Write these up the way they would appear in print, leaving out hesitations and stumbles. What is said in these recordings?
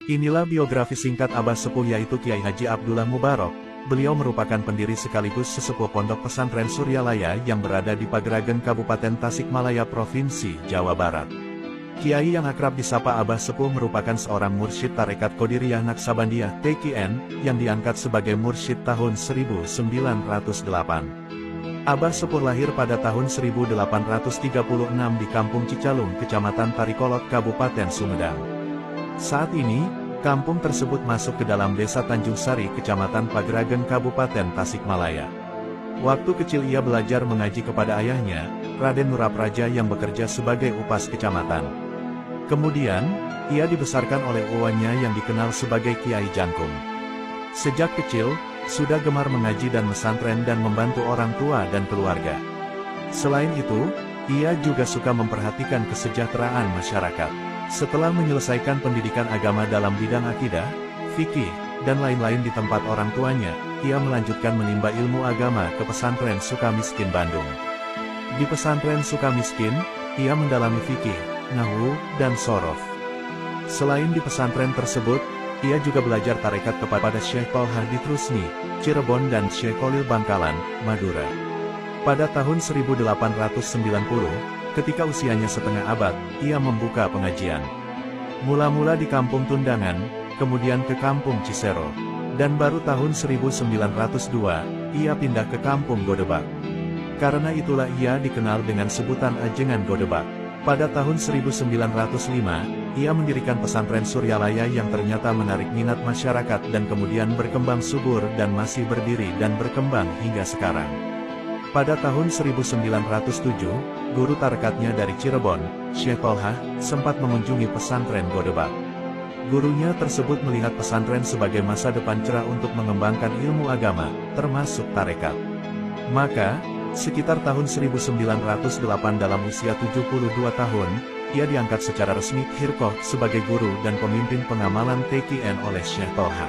Inilah biografi singkat Abah Sepuh yaitu Kiai Haji Abdullah Mubarak. Beliau merupakan pendiri sekaligus sesepuh pondok pesantren Suryalaya yang berada di Pageragen Kabupaten Tasikmalaya Provinsi Jawa Barat. Kiai yang akrab disapa Abah Sepuh merupakan seorang mursyid Tarekat Qadiriyah Naksabandiyah (TQN) yang diangkat sebagai mursyid tahun 1908. Abah Sepuh lahir pada tahun 1836 di Kampung Cicalung, Kecamatan Tarikolot, Kabupaten Sumedang. Saat ini, kampung tersebut masuk ke dalam Desa Tanjung Sari, Kecamatan Pageragen, Kabupaten Tasikmalaya. Waktu kecil ia belajar mengaji kepada ayahnya, Raden Nurapraja yang bekerja sebagai upas kecamatan. Kemudian, ia dibesarkan oleh uwannya yang dikenal sebagai Kiai Jangkung. Sejak kecil, sudah gemar mengaji dan mesantren dan membantu orang tua dan keluarga. Selain itu, ia juga suka memperhatikan kesejahteraan masyarakat. Setelah menyelesaikan pendidikan agama dalam bidang akidah, fikih, dan lain-lain di tempat orang tuanya, ia melanjutkan menimba ilmu agama ke pesantren Sukamiskin Bandung. Di pesantren Sukamiskin, ia mendalami fikih, nahwu, dan shorof. Selain di pesantren tersebut, ia juga belajar tarekat kepada Syekh Tolha di Trusmi, Cirebon dan Syekh Khalil Bangkalan, Madura. Pada tahun 1890, ketika usianya setengah abad, ia membuka pengajian. Mula-mula di Kampung Tundangan, kemudian ke Kampung Cisero, dan baru tahun 1902, ia pindah ke Kampung Godebak. Karena itulah ia dikenal dengan sebutan Ajengan Godebak. Pada tahun 1905, ia mendirikan pesantren Suryalaya yang ternyata menarik minat masyarakat dan kemudian berkembang subur dan masih berdiri dan berkembang hingga sekarang. Pada tahun 1907, guru tarekatnya dari Cirebon, Syekh Tolha, sempat mengunjungi pesantren Godebak. Gurunya tersebut melihat pesantren sebagai masa depan cerah untuk mengembangkan ilmu agama, termasuk tarekat. Maka, sekitar tahun 1908 dalam usia 72 tahun, ia diangkat secara resmi Hirqoh sebagai guru dan pemimpin pengamalan TQN oleh Syekh Tolha.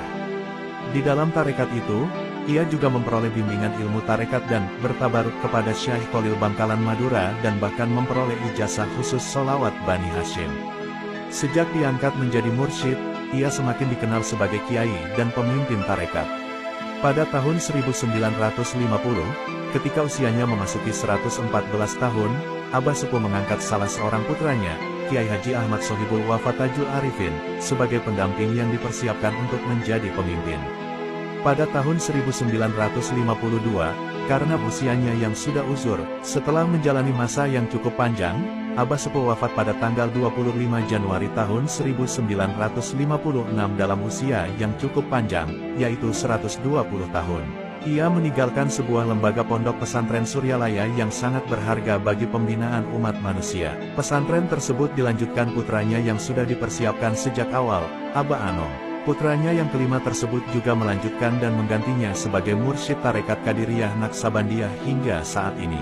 Di dalam tarekat itu, ia juga memperoleh bimbingan ilmu tarekat dan bertabaruk kepada Syekh Khalil Bangkalan Madura dan bahkan memperoleh ijazah khusus sholawat Bani Hashim. Sejak diangkat menjadi mursyid, ia semakin dikenal sebagai kiai dan pemimpin tarekat. Pada tahun 1950, ketika usianya memasuki 114 tahun, Abah Sepuh mengangkat salah seorang putranya, Kiai Haji Ahmad Sohibul Wafa Tajul Arifin, sebagai pendamping yang dipersiapkan untuk menjadi pemimpin. Pada tahun 1952, karena usianya yang sudah uzur, setelah menjalani masa yang cukup panjang, Abah Sepuh wafat pada tanggal 25 Januari tahun 1956 dalam usia yang cukup panjang, yaitu 120 tahun. Ia meninggalkan sebuah lembaga pondok pesantren Suryalaya yang sangat berharga bagi pembinaan umat manusia. Pesantren tersebut dilanjutkan putranya yang sudah dipersiapkan sejak awal, Abah Anong. Putranya yang kelima tersebut juga melanjutkan dan menggantinya sebagai mursyid tarekat Qadiriyah Naksabandiyah hingga saat ini.